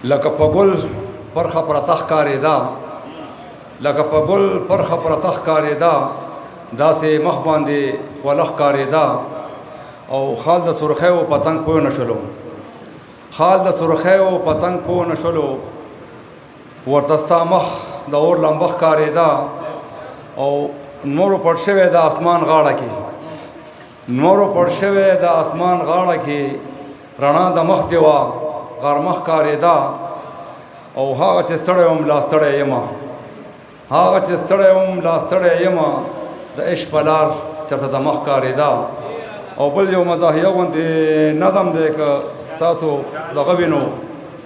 لکه په ګل پرخه پرته ښکارېده لکه په ګل پرخه پرته ښکارېده داسې مخ باندې خوله ښکارېده او خال د سرخیو پتنګ پوه نه شولو خال د سرخیو پتنګ پوه نه شولو ورته ستا مخ د اور لمبه ښکارېده او نورو پټ شوی د اسمان غاړه کې نورو پټ شوی د اسمان غاړه کې رڼا د مخ دې وه غرمه ښکارېده او هغه چې ستړی وم لا ستړی یمه هغه چې ستړی وم لا ستړی یمه د عشق په لار چېرته د مخ ښکارېده او بل یو مزاحیه غوندې نظم دی که ستاسو دغه وي نو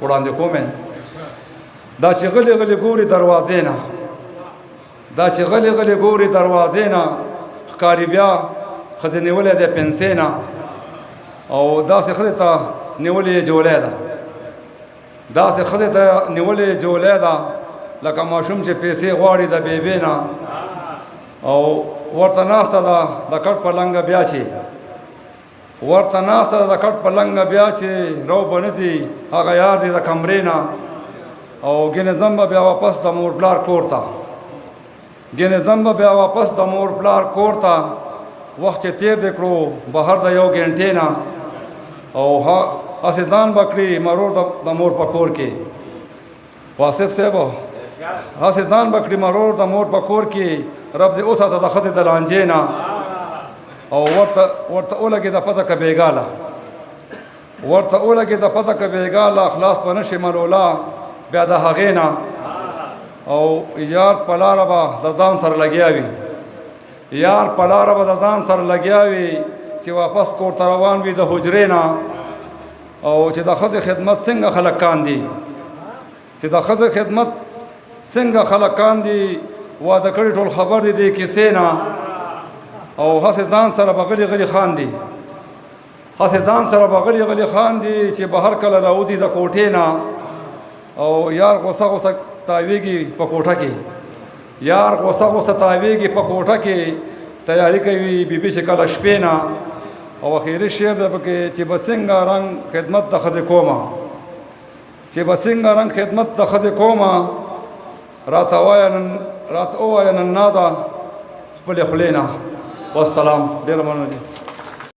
وړاندې کوم دا چې غلي غلي ګوري دروازې نه دا چې غلي غلي ګوري دروازې نه ښکاري بیا ښځې نیولی دی پنسې نه او داسې ښځې ته نیولې جولۍ ده داسې ښځې ته نیولې جولۍ ده لکه ماشوم چې پیسې غواړي د بیبې نه او ورته ناسته ده د کټ په لنګه بیا چې ورته ناسته ده د کټ په لنګه بیا چې رو به نه ځي هغه یار دی د کمرې نه او ګینې ځم به بیا واپس د مور پلار کور ته ګینې ځم به بیا واپس د مور پلار کور ته وخت چې تېر دې کړو بهر د یو ګنټې نه او هسې ځان به کړي مرور د مور په کور کې واصف صاحب هسې ځان به کړي مرور د مور په کور کې رب دې وساته د ښځې د لانجې نه او ورته ولګېده پته که بېګاله ورته ولګېده پته که بېګاله خلاص به نه شي ملولا بیا د هغې نه او یار په لاره به د ځان سره لګیا وي یار په لاره به د ځان سره لګیا وي چې واپس کور ته روان وي د حجرې نه او چې د ښځې خدمت څنګه خلک کاندي چې د ښځې خدمت څنګه خلک کاندي واده کړي ټول خبر دی دې کیسې نه او هسې ځان سره به غلي غلي خاندي هسې ځان سره به غلي غلي خاندي چې بهر کله راوځي د کوټې نه او یار غوسه غوسه تاویږي په کوټه کې یار غوسه غوسه تاویږي په کوټه کې تیاری کوي بیبي چې کله شپې نه او اخیري شعر دی پکې چې به څنګه رنګ خدمت د ښځې کومه چې به څنګه رنګ خدمت د ښځې کومه راته ووایه نن ناده خپلې خولې نه والسلام ډېره مننه دي